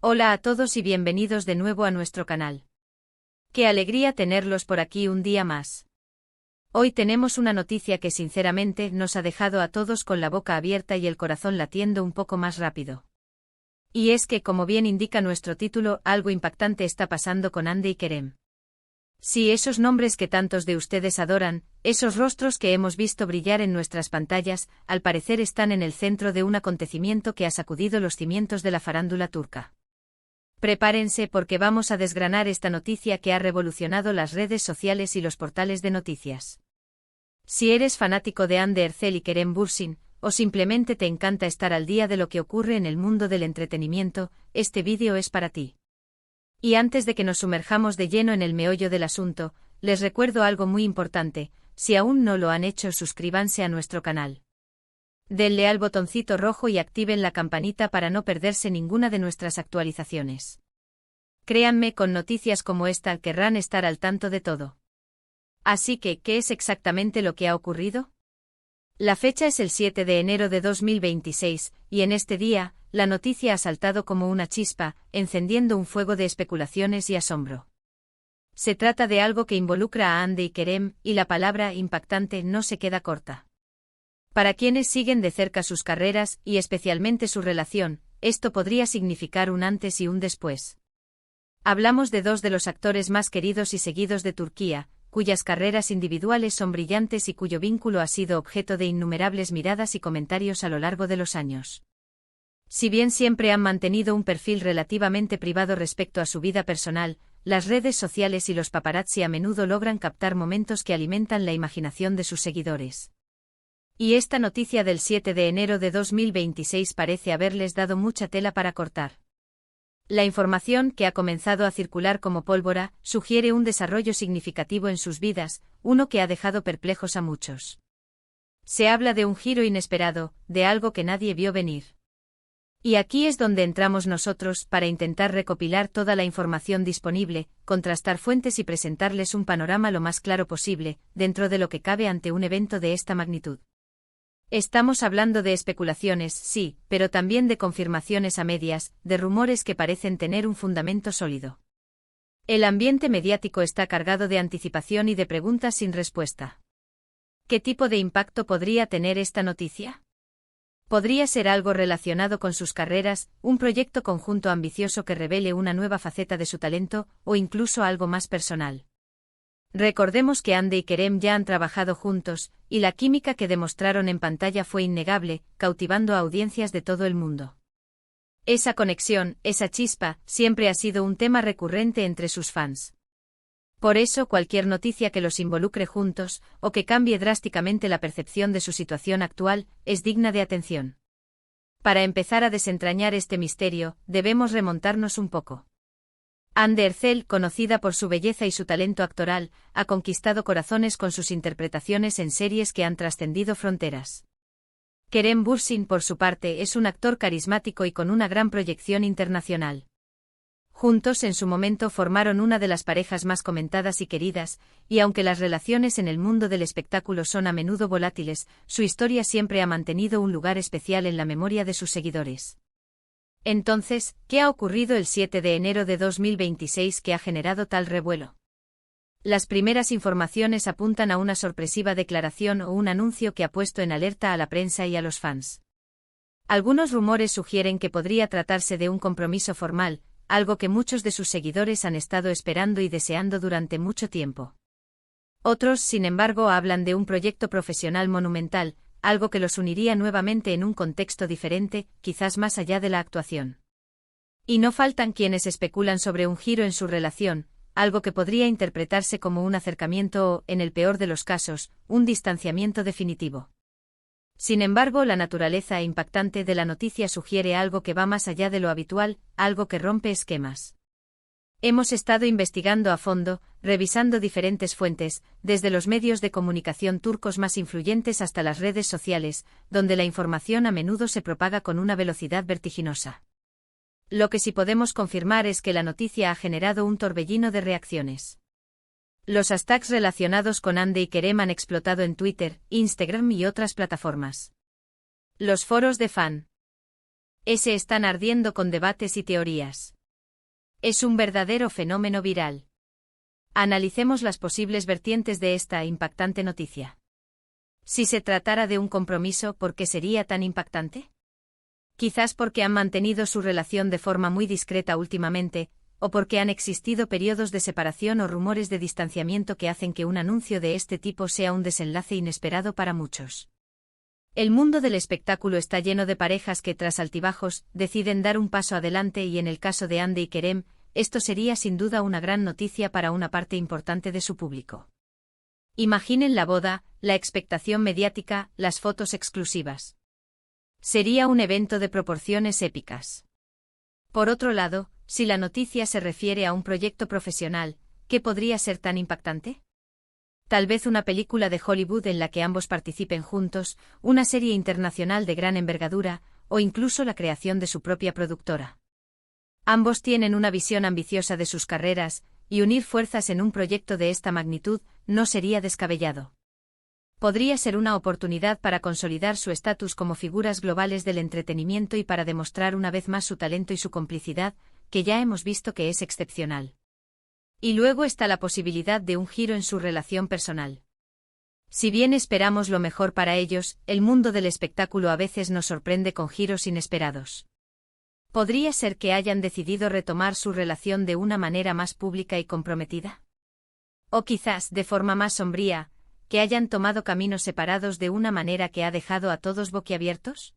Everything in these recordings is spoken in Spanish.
Hola a todos y bienvenidos de nuevo a nuestro canal. Qué alegría tenerlos por aquí un día más. Hoy tenemos una noticia que sinceramente nos ha dejado a todos con la boca abierta y el corazón latiendo un poco más rápido. Y es que, como bien indica nuestro título, algo impactante está pasando con Hande y Kerem. Sí, esos nombres que tantos de ustedes adoran, esos rostros que hemos visto brillar en nuestras pantallas, al parecer están en el centro de un acontecimiento que ha sacudido los cimientos de la farándula turca. Prepárense porque vamos a desgranar esta noticia que ha revolucionado las redes sociales y los portales de noticias. Si eres fanático de Hande Erçel y Kerem Bürsin, o simplemente te encanta estar al día de lo que ocurre en el mundo del entretenimiento, este vídeo es para ti. Y antes de que nos sumerjamos de lleno en el meollo del asunto, les recuerdo algo muy importante: si aún no lo han hecho, suscríbanse a nuestro canal. Denle al botoncito rojo y activen la campanita para no perderse ninguna de nuestras actualizaciones. Créanme, con noticias como esta querrán estar al tanto de todo. Así que, ¿qué es exactamente lo que ha ocurrido? La fecha es el 7 de enero de 2026, y en este día, la noticia ha saltado como una chispa, encendiendo un fuego de especulaciones y asombro. Se trata de algo que involucra a Hande y Kerem, y la palabra impactante no se queda corta. Para quienes siguen de cerca sus carreras, y especialmente su relación, esto podría significar un antes y un después. Hablamos de dos de los actores más queridos y seguidos de Turquía, cuyas carreras individuales son brillantes y cuyo vínculo ha sido objeto de innumerables miradas y comentarios a lo largo de los años. Si bien siempre han mantenido un perfil relativamente privado respecto a su vida personal, las redes sociales y los paparazzi a menudo logran captar momentos que alimentan la imaginación de sus seguidores. Y esta noticia del 7 de enero de 2026 parece haberles dado mucha tela para cortar. La información, que ha comenzado a circular como pólvora, sugiere un desarrollo significativo en sus vidas, uno que ha dejado perplejos a muchos. Se habla de un giro inesperado, de algo que nadie vio venir. Y aquí es donde entramos nosotros, para intentar recopilar toda la información disponible, contrastar fuentes y presentarles un panorama lo más claro posible, dentro de lo que cabe ante un evento de esta magnitud. Estamos hablando de especulaciones, sí, pero también de confirmaciones a medias, de rumores que parecen tener un fundamento sólido. El ambiente mediático está cargado de anticipación y de preguntas sin respuesta. ¿Qué tipo de impacto podría tener esta noticia? ¿Podría ser algo relacionado con sus carreras, un proyecto conjunto ambicioso que revele una nueva faceta de su talento, o incluso algo más personal? Recordemos que Hande y Kerem ya han trabajado juntos, y la química que demostraron en pantalla fue innegable, cautivando a audiencias de todo el mundo. Esa conexión, esa chispa, siempre ha sido un tema recurrente entre sus fans. Por eso, cualquier noticia que los involucre juntos, o que cambie drásticamente la percepción de su situación actual, es digna de atención. Para empezar a desentrañar este misterio, debemos remontarnos un poco. Hande Erçel, conocida por su belleza y su talento actoral, ha conquistado corazones con sus interpretaciones en series que han trascendido fronteras. Kerem Bürsin, por su parte, es un actor carismático y con una gran proyección internacional. Juntos en su momento formaron una de las parejas más comentadas y queridas, y aunque las relaciones en el mundo del espectáculo son a menudo volátiles, su historia siempre ha mantenido un lugar especial en la memoria de sus seguidores. Entonces, ¿qué ha ocurrido el 7 de enero de 2026 que ha generado tal revuelo? Las primeras informaciones apuntan a una sorpresiva declaración o un anuncio que ha puesto en alerta a la prensa y a los fans. Algunos rumores sugieren que podría tratarse de un compromiso formal, algo que muchos de sus seguidores han estado esperando y deseando durante mucho tiempo. Otros, sin embargo, hablan de un proyecto profesional monumental, algo que los uniría nuevamente en un contexto diferente, quizás más allá de la actuación. Y no faltan quienes especulan sobre un giro en su relación, algo que podría interpretarse como un acercamiento o, en el peor de los casos, un distanciamiento definitivo. Sin embargo, la naturaleza impactante de la noticia sugiere algo que va más allá de lo habitual, algo que rompe esquemas. Hemos estado investigando a fondo, revisando diferentes fuentes, desde los medios de comunicación turcos más influyentes hasta las redes sociales, donde la información a menudo se propaga con una velocidad vertiginosa. Lo que sí podemos confirmar es que la noticia ha generado un torbellino de reacciones. Los hashtags relacionados con Hande y Kerem han explotado en Twitter, Instagram y otras plataformas. Los foros de fan. Se están ardiendo con debates y teorías. Es un verdadero fenómeno viral. Analicemos las posibles vertientes de esta impactante noticia. Si se tratara de un compromiso, ¿por qué sería tan impactante? Quizás porque han mantenido su relación de forma muy discreta últimamente, o porque han existido periodos de separación o rumores de distanciamiento que hacen que un anuncio de este tipo sea un desenlace inesperado para muchos. El mundo del espectáculo está lleno de parejas que, tras altibajos, deciden dar un paso adelante y en el caso de Hande y Kerem, esto sería sin duda una gran noticia para una parte importante de su público. Imaginen la boda, la expectación mediática, las fotos exclusivas. Sería un evento de proporciones épicas. Por otro lado, si la noticia se refiere a un proyecto profesional, ¿qué podría ser tan impactante? Tal vez una película de Hollywood en la que ambos participen juntos, una serie internacional de gran envergadura, o incluso la creación de su propia productora. Ambos tienen una visión ambiciosa de sus carreras, y unir fuerzas en un proyecto de esta magnitud no sería descabellado. Podría ser una oportunidad para consolidar su estatus como figuras globales del entretenimiento y para demostrar una vez más su talento y su complicidad, que ya hemos visto que es excepcional. Y luego está la posibilidad de un giro en su relación personal. Si bien esperamos lo mejor para ellos, el mundo del espectáculo a veces nos sorprende con giros inesperados. ¿Podría ser que hayan decidido retomar su relación de una manera más pública y comprometida? O quizás, de forma más sombría, que hayan tomado caminos separados de una manera que ha dejado a todos boquiabiertos?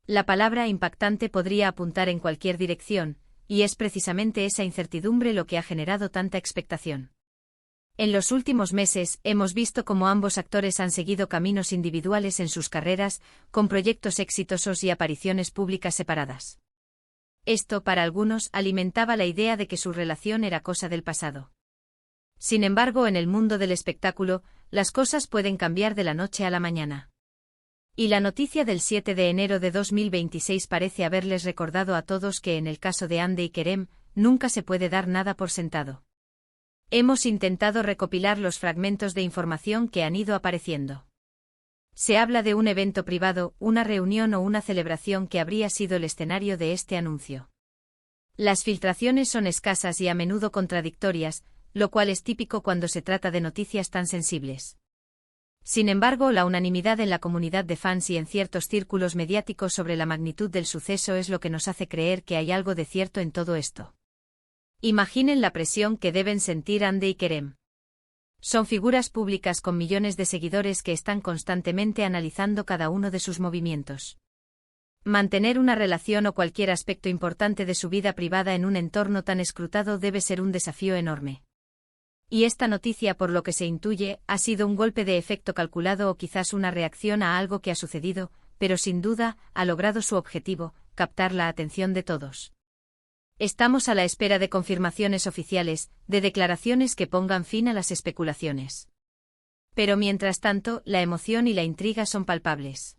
La palabra impactante podría apuntar en cualquier dirección, y es precisamente esa incertidumbre lo que ha generado tanta expectación. En los últimos meses, hemos visto cómo ambos actores han seguido caminos individuales en sus carreras, con proyectos exitosos y apariciones públicas separadas. Esto, para algunos, alimentaba la idea de que su relación era cosa del pasado. Sin embargo, en el mundo del espectáculo, las cosas pueden cambiar de la noche a la mañana. Y la noticia del 7 de enero de 2026 parece haberles recordado a todos que en el caso de Hande y Kerem, nunca se puede dar nada por sentado. Hemos intentado recopilar los fragmentos de información que han ido apareciendo. Se habla de un evento privado, una reunión o una celebración que habría sido el escenario de este anuncio. Las filtraciones son escasas y a menudo contradictorias, lo cual es típico cuando se trata de noticias tan sensibles. Sin embargo, la unanimidad en la comunidad de fans y en ciertos círculos mediáticos sobre la magnitud del suceso es lo que nos hace creer que hay algo de cierto en todo esto. Imaginen la presión que deben sentir Hande y Kerem. Son figuras públicas con millones de seguidores que están constantemente analizando cada uno de sus movimientos. Mantener una relación o cualquier aspecto importante de su vida privada en un entorno tan escrutado debe ser un desafío enorme. Y esta noticia, por lo que se intuye, ha sido un golpe de efecto calculado o quizás una reacción a algo que ha sucedido, pero sin duda, ha logrado su objetivo, captar la atención de todos. Estamos a la espera de confirmaciones oficiales, de declaraciones que pongan fin a las especulaciones. Pero mientras tanto, la emoción y la intriga son palpables.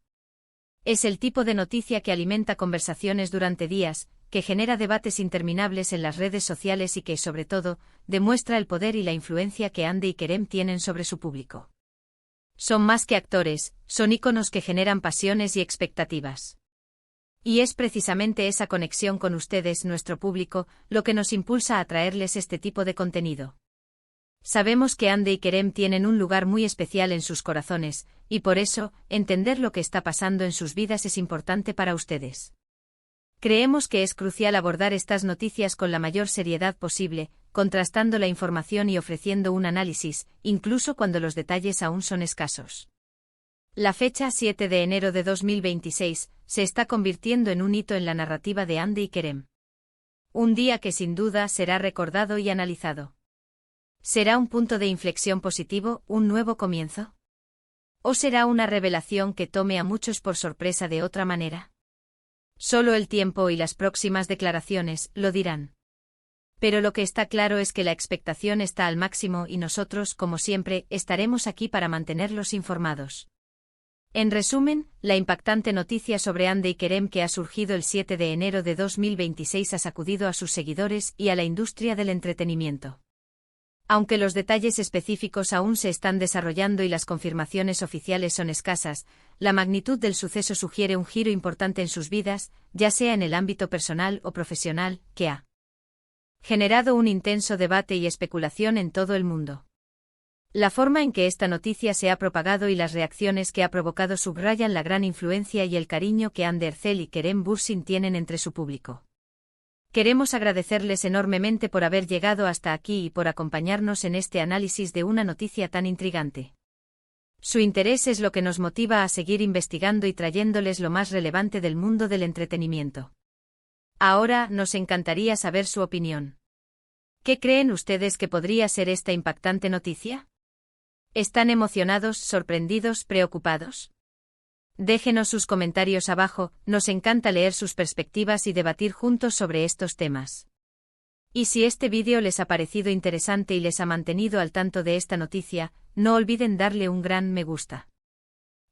Es el tipo de noticia que alimenta conversaciones durante días, que genera debates interminables en las redes sociales y que, sobre todo, demuestra el poder y la influencia que Hande y Kerem tienen sobre su público. Son más que actores, son íconos que generan pasiones y expectativas. Y es precisamente esa conexión con ustedes, nuestro público, lo que nos impulsa a traerles este tipo de contenido. Sabemos que Hande y Kerem tienen un lugar muy especial en sus corazones, y por eso, entender lo que está pasando en sus vidas es importante para ustedes. Creemos que es crucial abordar estas noticias con la mayor seriedad posible, contrastando la información y ofreciendo un análisis, incluso cuando los detalles aún son escasos. La fecha 7 de enero de 2026 se está convirtiendo en un hito en la narrativa de Hande y Kerem. Un día que sin duda será recordado y analizado. ¿Será un punto de inflexión positivo, un nuevo comienzo? ¿O será una revelación que tome a muchos por sorpresa de otra manera? Solo el tiempo y las próximas declaraciones lo dirán. Pero lo que está claro es que la expectación está al máximo y nosotros, como siempre, estaremos aquí para mantenerlos informados. En resumen, la impactante noticia sobre Hande y Kerem que ha surgido el 7 de enero de 2026 ha sacudido a sus seguidores y a la industria del entretenimiento. Aunque los detalles específicos aún se están desarrollando y las confirmaciones oficiales son escasas, la magnitud del suceso sugiere un giro importante en sus vidas, ya sea en el ámbito personal o profesional, que ha generado un intenso debate y especulación en todo el mundo. La forma en que esta noticia se ha propagado y las reacciones que ha provocado subrayan la gran influencia y el cariño que Anne Derzel y Kerem Bürsin tienen entre su público. Queremos agradecerles enormemente por haber llegado hasta aquí y por acompañarnos en este análisis de una noticia tan intrigante. Su interés es lo que nos motiva a seguir investigando y trayéndoles lo más relevante del mundo del entretenimiento. Ahora, nos encantaría saber su opinión. ¿Qué creen ustedes que podría ser esta impactante noticia? ¿Están emocionados, sorprendidos, preocupados? Déjenos sus comentarios abajo, nos encanta leer sus perspectivas y debatir juntos sobre estos temas. Y si este vídeo les ha parecido interesante y les ha mantenido al tanto de esta noticia, no olviden darle un gran me gusta.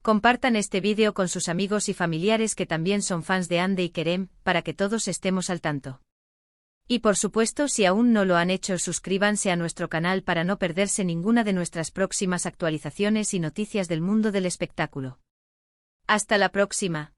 Compartan este vídeo con sus amigos y familiares que también son fans de Hande y Kerem, para que todos estemos al tanto. Y por supuesto, si aún no lo han hecho, suscríbanse a nuestro canal para no perderse ninguna de nuestras próximas actualizaciones y noticias del mundo del espectáculo. Hasta la próxima.